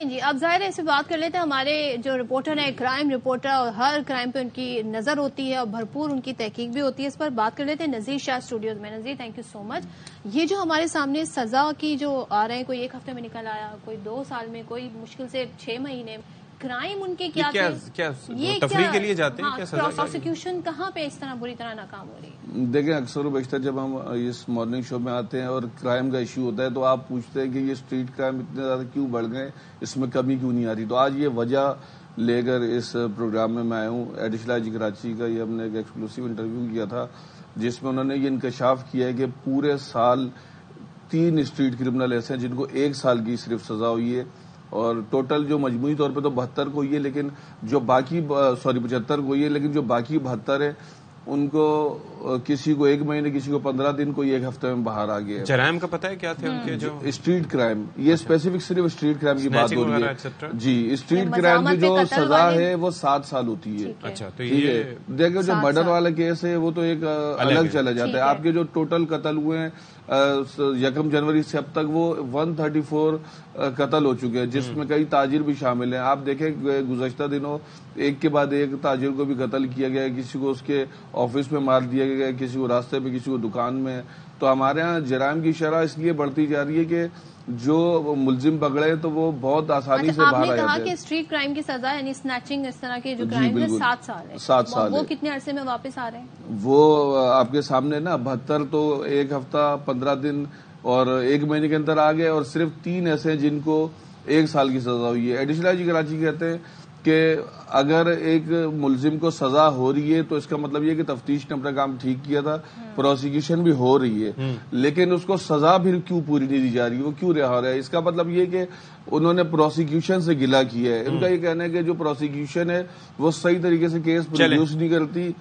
جی اب ظاہر ہے اس پہ بات کر لیتے ہیں. ہمارے جو رپورٹر ہیں کرائم رپورٹر اور ہر کرائم پہ ان کی نظر ہوتی ہے اور بھرپور ان کی تحقیق بھی ہوتی ہے. اس پر بات کر لیتے ہیں نذیر شاہ اسٹوڈیوز میں. نذیر تھینک یو سو مچ. یہ جو ہمارے سامنے سزا کی جو آ رہے ہیں, کوئی 1 ہفتے میں نکل آیا, کوئی 2 سال میں, کوئی مشکل سے 6 مہینے. کرائم ان کے کیا تھے؟ یہ تفریح کے لیے جاتے ہیں؟ پروسیکیوشن کہاں پہ اس طرح بری طرح ناکام ہو رہی ہے؟ دیکھیں اکثر و بیشتر جب ہم اس مارننگ شو میں آتے ہیں اور کرائم کا ایشو ہوتا ہے تو آپ پوچھتے ہیں کہ یہ اسٹریٹ کرائم اتنے زیادہ کیوں بڑھ گئے, اس میں کمی کیوں نہیں آ رہی. تو آج یہ وجہ لے کر اس پروگرام میں آیا ہوں. ایڈیشنل آئی جی کراچی کا یہ ہم نے ایک ایکسکلوسیو انٹرویو کیا تھا جس میں انہوں نے یہ انکشاف کیا ہے کہ پورے سال 3 اسٹریٹ کرمنل ایسے ہیں جن کو 1 سال کی صرف سزا ہوئی ہے, اور ٹوٹل جو مجموعی طور پہ تو 72 کو ہوئی ہے, لیکن جو باقی 75 کو ہوئی ہے, لیکن جو باقی 72 ہے ان کو کسی کو 1 مہینے, کسی کو 15 دن, کوئی 1 ہفتے میں باہر آ گیا ہے. جرائم کا پتہ ہے کیا تھے ان کے؟ جو اسٹریٹ کرائم, یہ اسپیسیفک صرف اسٹریٹ کرائم کی بات ہو رہی ہے. جی اسٹریٹ کرائم کی جو سزا ہے وہ 7 سال ہوتی ہے. اچھا تو یہ دیکھیں جو مرڈر والا کیس ہے وہ تو ایک الگ چلا جاتا ہے. آپ کے جو ٹوٹل قتل ہوئے ہیں 1 جنوری سے اب تک وہ 134 قتل ہو چکے ہیں, جس میں کئی تاجر بھی شامل ہیں. آپ دیکھیں گزشتہ دنوں ایک کے بعد ایک تاجر کو بھی قتل کیا گیا, کسی کو اس کے آفس میں مار دیا گیا, کسی کو راستے پہ, کسی کو دکان میں. تو ہمارے ہاں جرائم کی شرح اس لیے بڑھتی جا رہی ہے کہ جو ملزم پکڑے تو وہ بہت آسانی سے باہر آ جاتے ہیں. آپ نے کہا کہ اسٹریٹ کرائم کی سزا یعنی اسنیچنگ اس طرح کے جو کرائم ہے 7 سال ہے. 7 سال وہ کتنے عرصے میں واپس آ رہے ہیں؟ وہ آپ کے سامنے نا 72 تو 1 ہفتہ 15 دن اور 1 مہینے کے اندر آ گئے, اور صرف 3 ایسے ہیں جن کو 1 سال کی سزا ہوئی ہے. ایڈیشنل آئی جی کراچی کہتے ہیں کہ اگر ایک ملزم کو سزا ہو رہی ہے تو اس کا مطلب یہ کہ تفتیش نے اپنا کام ٹھیک کیا تھا, پروسیکیوشن بھی ہو رہی ہے, لیکن اس کو سزا پھر کیوں پوری نہیں دی جا رہی, وہ کیوں رہا ہو رہا ہے؟ اس کا مطلب یہ کہ انہوں نے پروسیکیوشن سے گلہ کیا ہے. ان کا یہ کہنا ہے کہ جو پروسیکیوشن ہے وہ صحیح طریقے سے کیس پروڈیوس نہیں کرتی.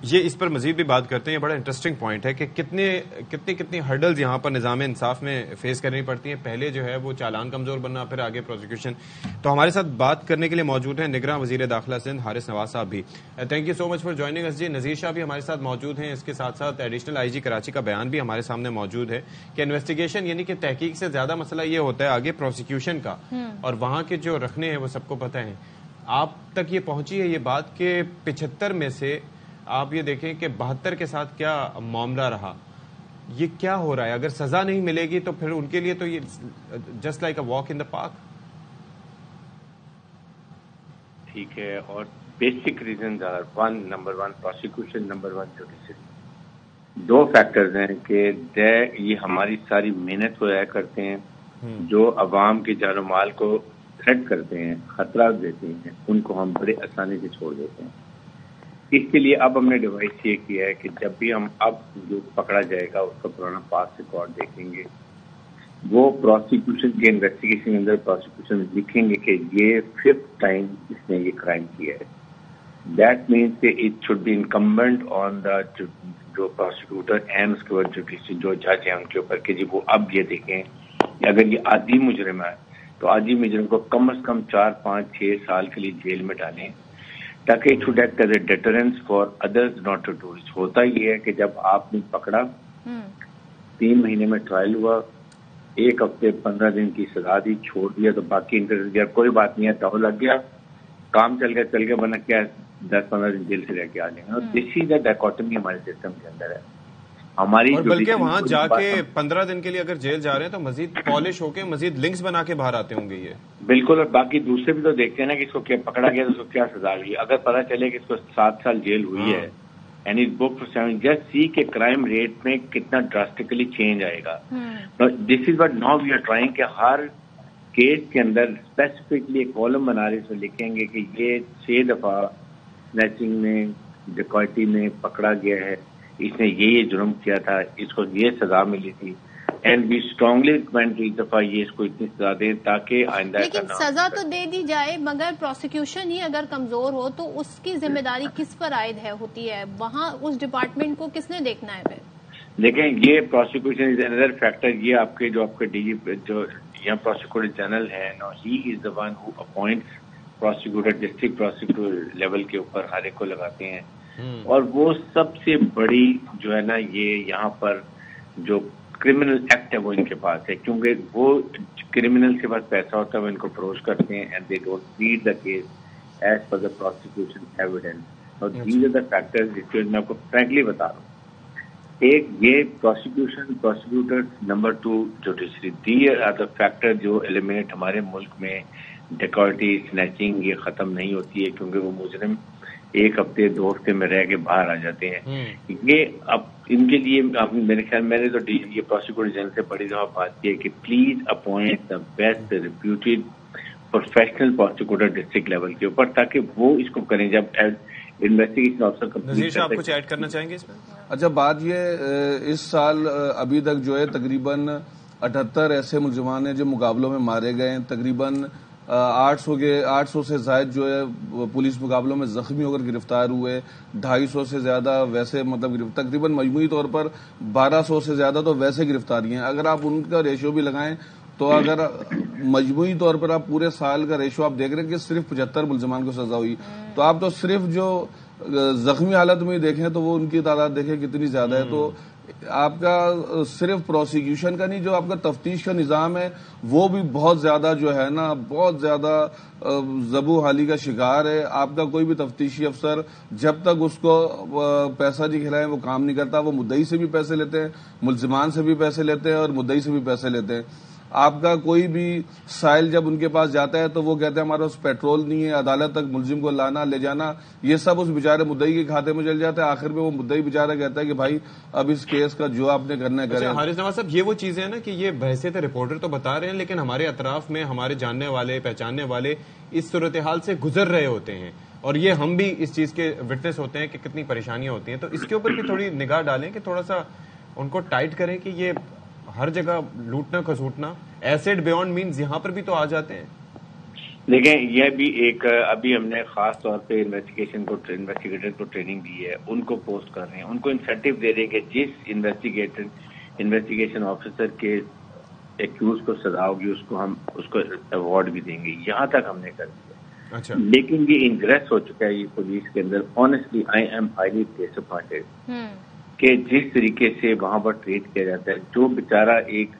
یہ اس پر مزید بھی بات کرتے ہیں. یہ بڑا انٹرسٹنگ پوائنٹ ہے کہ کتنی ہرڈلز یہاں پر نظام انصاف میں فیس کرنی پڑتی ہیں. پہلے جو ہے وہ چالان کمزور بننا, پھر آگے پروسیکیوشن. تو ہمارے ساتھ بات کرنے کے لیے موجود ہیں نگراں وزیر داخلہ سندھ حارث نواز صاحب بھی. Thank you so much for joining us. جی نذیر شاہ بھی ہمارے ساتھ موجود ہیں. اس کے ساتھ ساتھ ایڈیشنل آئی جی کراچی کا بیان بھی ہمارے سامنے موجود ہے کہ انویسٹیگیشن یعنی کہ تحقیق سے زیادہ مسئلہ یہ ہوتا ہے آگے پروسیکیوشن کا, اور وہاں کے جو رکھنے ہیں وہ سب کو پتہ ہیں. آپ تک یہ پہنچی ہے یہ بات کہ 75 میں سے آپ یہ دیکھیں کہ 72 کے ساتھ کیا معاملہ رہا, یہ کیا ہو رہا ہے؟ اگر سزا نہیں ملے گی تو پھر ان کے لیے تو یہ just like a walk in the park. ٹھیک ہے, اور basic reasons are number 1 prosecution, number 1 judiciary. 2 factors ہیں کہ یہ ہماری ساری محنت کو ضائع کرتے ہیں, جو عوام کے جان و مال کو تھریٹ کرتے ہیں, خطرات دیتے ہیں, ان کو ہم بڑے آسانی سے چھوڑ دیتے ہیں. اس کے لیے اب ہم نے ڈیوائس یہ کیا ہے کہ جب بھی ہم اب جو پکڑا جائے گا اس کا پرانا پاس ریکارڈ دیکھیں گے, وہ پروسیکیوشن کے انویسٹیگیشن کے اندر پروسیکیوشن لکھیں گے کہ یہ 5th ٹائم اس نے یہ کرائم کیا ہے. دیٹ مینس کہ اٹ شوڈ بی انکمبنٹ آن دا جو پروسیکیوٹر اینڈ اس کے بعد جو جج ہیں ان کے اوپر کہ جی وہ اب یہ دیکھیں کہ اگر یہ عادی مجرم ہے تو عادی مجرم کو کم از کم 4 5 6 سال کے لیے جیل میں ڈالیں, تاکہ it should act as a deterrence for others not to do. ہوتا یہ ہے کہ جب آپ نے پکڑا 3 مہینے میں ٹرائل ہوا, 1 ہفتے 15 دن کی سزا دی, چھوڑ دیا, تو باقی انٹرسٹ دیا, کوئی بات نہیں ہے, تو لگ گیا, کام چل گیا, ورنہ کیا 10-15 دن جیل سے رہ کے آ جائیں گے. دس از اے ڈائکوٹمی ہمارے سسٹم کے اندر ہے. ہماری اور بلکہ وہاں جا کے 15 دن کے لیے اگر جیل جا رہے ہیں تو مزید پالش ہو کے مزید لنکس بنا کے باہر آتے ہوں گے. یہ بالکل, اور باقی دوسرے بھی تو دیکھتے ہیں نا کہ اس کو کیا پکڑا گیا تو اس کو کیا سزا ہوئی. اگر پتا چلے کہ اس کو 7 سال جیل ہوئی ہے and is book for 7, just see کہ کرائم ریٹ میں کتنا ڈراسٹکلی چینج آئے گا. This is what now we are trying کہ ہر کیس کے اندر اسپیسیفکلی ایک کالم بنا رہے اس میں لکھیں گے کہ یہ 6 دفعہ اسنیچنگ میں, ڈکیتی میں پکڑا گیا ہے, اس نے یہ جرم کیا تھا, اس کو یہ سزا ملی تھی, اینڈ وی اسٹرانگلی ریکمینڈ ایک دفعہ یہ اس کو اتنی سزا دیں تاکہ آئندہ. لیکن سزا تو دے دی جائے مگر پروسیکیوشن ہی اگر کمزور ہو تو اس کی ذمہ داری کس پر عائد ہوتی ہے؟ وہاں اس ڈپارٹمنٹ کو کس نے دیکھنا ہے پھر؟ دیکھیں یہ پروسیکیوشن از اندر فیکٹر. یہ آپ کے جو ڈی جی جو یہاں پروسیکیوٹر جنرل ہے نا, he is the one who appoints prosecutor, district prosecutor level کے اوپر ہر ایک کو لگاتے ہیں. اور وہ سب سے بڑی جو ہے نا یہ یہاں پر جو کرمنل ایکٹ ہے وہ ان کے پاس ہے, کیونکہ وہ کرمنل کے پاس پیسہ ہوتا ہے وہ ان کو اپروچ کرتے ہیں and they don't read the case as per the prosecution evidence. اور دیز آر دا فیکٹرز جس کے میں آپ کو فرینکلی بتا رہا ہوں. ایک یہ prosecutor, number 2 judiciary, they are the factor جو ایلیمنیٹ ہمارے ملک میں ڈیکارٹی اسنیچنگ یہ ختم نہیں ہوتی ہے, کیونکہ وہ مجرم 1 ہفتے 2 ہفتے میں رہ کے باہر آ جاتے ہیں. یہ اب ان کے لیے میرے خیال میں نے تو یہ پروسیکیوٹر جنرل سے بڑی دفعہ بات کی ہے کہ please appoint the best reputed professional prosecutor district level کے اوپر, تاکہ وہ اس کو کریں جب انویسٹیگیشن آفیسر کمپلیٹ. نذیر صاحب کچھ ایڈ کرنا چاہیں گے اس میں؟ اچھا, بات یہ اس سال ابھی تک جو ہے تقریباً 78 ایسے ملزمان ہیں جو مقابلوں میں مارے گئے ہیں, تقریباً 800 سے زائد جو ہے پولیس مقابلوں میں زخمی ہو کر گرفتار ہوئے, 250 سے زیادہ ویسے تقریباً مجموعی طور پر 1200 سے زیادہ تو ویسے گرفتاری ہیں. اگر آپ ان کا ریشو بھی لگائیں تو اگر مجموعی طور پر آپ پورے سال کا ریشو آپ دیکھ رہے ہیں کہ صرف 75 ملزمان کو سزا ہوئی, تو آپ تو صرف جو زخمی حالت میں دیکھیں تو وہ ان کی تعداد دیکھیں کتنی زیادہ ہے. تو آپ کا صرف پروسیکیوشن کا نہیں, جو آپ کا تفتیش کا نظام ہے وہ بھی بہت زیادہ جو ہے نا بہت زیادہ ذبح حالی کا شکار ہے. آپ کا کوئی بھی تفتیشی افسر جب تک اس کو پیسہ نہیں کھلائیں وہ کام نہیں کرتا. وہ مدعی سے بھی پیسے لیتے ہیں, ملزمان سے بھی پیسے لیتے ہیں اور مدعی سے بھی پیسے لیتے ہیں. آپ کا کوئی بھی سائل جب ان کے پاس جاتا ہے تو وہ کہتے ہیں ہمارے پاس پیٹرول نہیں ہے, عدالت تک ملزم کو لانا لے جانا یہ سب اس بیچارے مدعی کے کھاتے میں چل جاتا ہے. آخر میں وہ مدعی بیچارہ کہتا ہے کہ بھائی اب اس کیس کا جو آپ نے کرنا ہے کریں. حارث نواز صاحب, یہ وہ چیزیں ہیں نا کہ یہ بحیثیت رپورٹر تو بتا رہے ہیں, لیکن ہمارے اطراف میں ہمارے جاننے والے پہچاننے والے اس صورتحال سے گزر رہے ہوتے ہیں, اور یہ ہم بھی اس چیز کے وٹنس ہوتے ہیں کہ کتنی پریشانیاں ہوتی ہیں. تو اس کے اوپر بھی تھوڑی نگاہ ڈالیں کہ تھوڑا سا ان کو ٹائٹ کریں کہ یہ ہر جگہ لوٹنا کھسوٹنا ایسڈ بیونڈ مینز یہاں پر بھی تو آ جاتے ہیں. دیکھیں, یہ بھی ایک ابھی ہم نے خاص طور پہ انویسٹیگیٹر کو ٹریننگ دی ہے, ان کو پوسٹ کر رہے ہیں, ان کو انسینٹیو دے رہے ہیں کہ جس انویسٹیگیشن آفیسر کے ایکیوز کو سزا ہوگی اس کو ایوارڈ بھی دیں گے. یہاں تک ہم نے کر دیا. اچھا, لیکن یہ انگریس ہو چکا ہے یہ پولیس کے اندر. Honestly I'm highly disappointed کہ جس طریقے سے وہاں پر ٹریٹ کیا جاتا ہے. جو بیچارہ ایک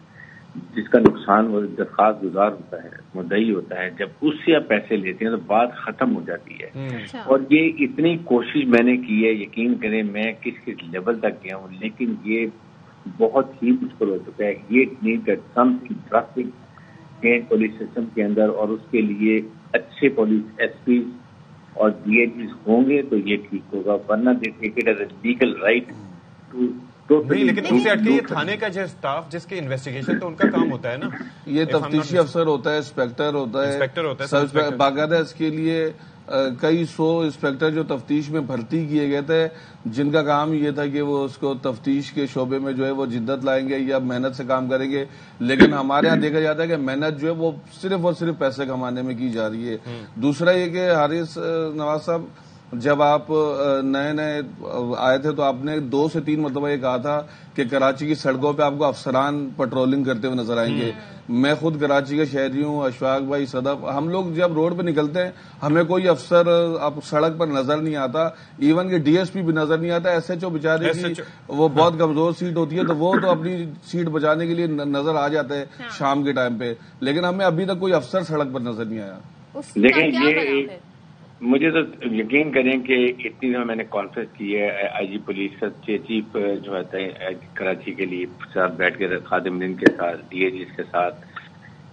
جس کا نقصان وہ درخواست گزار ہوتا ہے, مدعی ہوتا ہے, جب اس سے آپ پیسے لیتے ہیں تو بات ختم ہو جاتی ہے. اور یہ اتنی کوشش میں نے کی ہے, یقین کریں میں کس لیول تک گیا ہوں, لیکن یہ بہت ہی مشکل ہو چکا ہے. یہ need some drastic change police system کے اندر, اور اس کے لیے اچھے پولیس ایس پی اور ڈی اے جیز ہوں گے تو یہ ٹھیک ہوگا, ورنہ they take it as a legal right نہیں. لیکن ان سے ہٹ کے یہ تھانے کا جو اسٹاف جس کے انویسٹیگیشن تو ان کا کام ہوتا ہے نا, یہ تفتیشی افسر ہوتا ہے, انسپیکٹر ہوتا ہے, باقاعدہ اس کے لیے کئی 100 انسپیکٹر جو تفتیش میں بھرتی کیے گئے تھے, جن کا کام یہ تھا کہ وہ اس کو تفتیش کے شعبے میں جو ہے وہ جدت لائیں گے یا محنت سے کام کریں گے. لیکن ہمارے یہاں دیکھا جاتا ہے کہ محنت جو ہے وہ صرف اور صرف پیسے کمانے میں کی جا رہی ہے. دوسرا یہ کہ حارث نواز صاحب, جب آپ نئے آئے تھے تو آپ نے 2 سے 3 مرتبہ یہ کہا تھا کہ کراچی کی سڑکوں پہ آپ کو افسران پٹرولنگ کرتے ہوئے نظر آئیں گے. میں خود کراچی کا شہری ہوں, اشفاق بھائی, صدف, ہم لوگ جب روڈ پہ نکلتے ہیں ہمیں کوئی افسر اب سڑک پر نظر نہیں آتا, ایون کہ ڈی ایس پی بھی نظر نہیں آتا. ایس ایچ او بیچارے کی وہ بہت کمزور سیٹ ہوتی ہے, تو وہ تو اپنی سیٹ بچانے کے لیے نظر آ جاتے ہیں شام کے ٹائم پہ, لیکن ہمیں ابھی تک کوئی افسر سڑک پر نظر نہیں آیا. دیکھیں, مجھے تو یقین کریں کہ اتنی دفعہ میں نے کانفرنس کی ہے آئی جی پولیس کا چیف جو ہے کراچی کے لیے ساتھ بیٹھ کے خادم دن کے ساتھ, ڈی اے جیز کے ساتھ.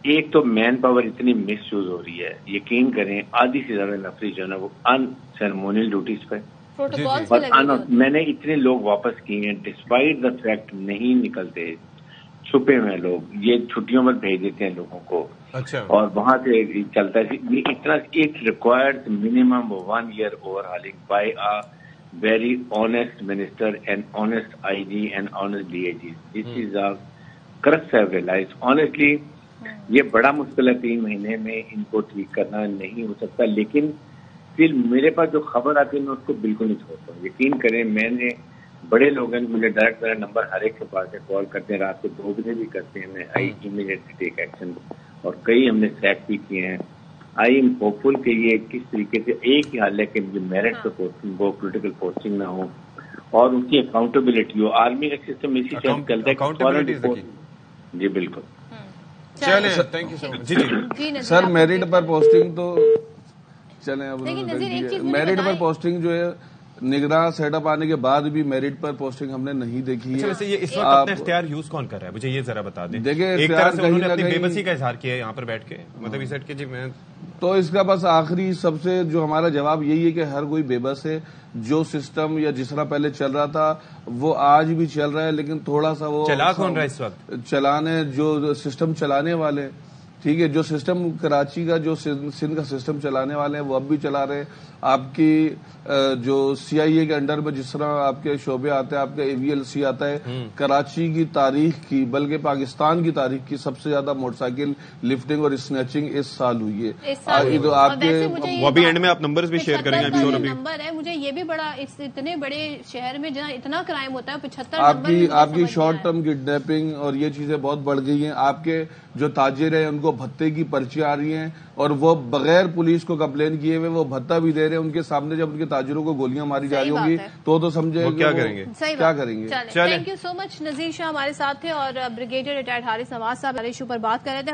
ایک تو مین پاور اتنی مس یوز ہو رہی ہے, یقین کریں آدھی سے زیادہ نفری جو ہے نا وہ ان سیرمونیل ڈیوٹیز پہ, اور میں نے اتنے لوگ واپس کیے ہیں ڈسپائٹ دا فیکٹ نہیں نکلتے, چھپے ہوئے لوگ یہ چھٹیوں میں بھیج دیتے ہیں لوگوں کو. اچھا, اور وہاں سے چلتا ہے اتنا. It required minimum 1 year overhauling by a very honest minister and honest IG and honest DIG. This is a crux I have realized. Honestly, یہ بڑا مشکل ہے 3 مہینے میں ان کو ٹھیک کرنا, نہیں ہو سکتا. لیکن پھر میرے پاس جو خبر آتی ہے میں اس کو بالکل نہیں چھوڑتا ہوں. یقین کریں میں نے بڑے لوگ ہیں, مجھے ڈائریکٹ میرا نمبر ہر ایک کے پاس ہے, کال کرتے ہیں, رات کو 2 بجے بھی کرتے ہیں, میں آئی امیڈیٹلی ٹیک ایکشن, اور کئی ہم نے سیک بھی کیے ہیں. آئی ایم ہوپ فل کہ یہ کس طریقے سے ایک ہی حال ہے کہ مجھے میرٹ پہ پوسٹنگ ہو, پولیٹیکل پوسٹنگ نہ ہو. اور ان کی اکاؤنٹیبلٹی ہو. آرمی کا سسٹم اسی سے چلتا ہے. Accountability is the key. جی بالکل. چلیں تھینک یو سو مچ. جی سر میرٹ پر پوسٹنگ تو چلیں اب میرٹ پر بتائیں. پوسٹنگ جو ہے نگراں سیٹ اپ آنے کے بعد بھی میرٹ پر پوسٹنگ ہم نے نہیں دیکھی ہے. ویسے یہ اس وقت اپنا اختیار یوز کون کر رہا ہے مجھے یہ ذرا بتا دیں. دیکھیں ایک طرح سے انہوں نے کہیں اپنی نہ بے کہیں بسی کا اظہار کیا ہے یہاں پر بیٹھ کے مطلب یہ سیٹ کہ جی میں تو اس کا بس آخری سب سے جو ہمارا جواب یہی ہے کہ ہر کوئی بے بس ہے. جو سسٹم یا جس طرح پہلے چل رہا تھا وہ آج بھی چل رہا ہے لیکن تھوڑا سا وہ چلا کون رہا ہے اس وقت چلانے جو سسٹم چلانے والے ٹھیک ہے جو سسٹم کراچی کا جو سندھ کا سسٹم چلانے والے ہیں وہ اب بھی چلا رہے ہیں. آپ کی جو سی آئی اے کے انڈر میں جس طرح آپ کے شعبے آتے ہیں آپ کا AVLC آتا ہے کراچی کی تاریخ کی بلکہ پاکستان کی تاریخ کی سب سے زیادہ موٹر سائیکل لفٹنگ اور اسنیچنگ اس سال ہوئی ہے. آپ کے وہ ابھی اینڈ میں آپ نمبرز بھی شیئر کریں گے. نمبر ہے مجھے یہ بھی بڑا اتنے بڑے شہر میں جہاں اتنا کرائم ہوتا ہے 75 آپ کی شارٹ ٹرم کڈنیپنگ اور یہ چیزیں بہت بڑھ گئی ہیں. آپ کے جو تاجر ہیں ان کو بھتے کی پرچیاں آ رہی ہیں اور وہ بغیر پولیس کو کمپلین کیے ہوئے وہ بھتہ بھی دے رہے ہیں. ان کے سامنے جب ان کے تاجروں کو گولیاں ماری جا رہی ہوں گی تو سمجھے کیا کریں گے. کیا کریں گے. تھینک یو سو مچ. نذیر شاہ ہمارے ساتھ تھے اور بریگیڈیئر ریٹائرڈ حارث نواز صاحب ایشو پر بات کر رہے تھے.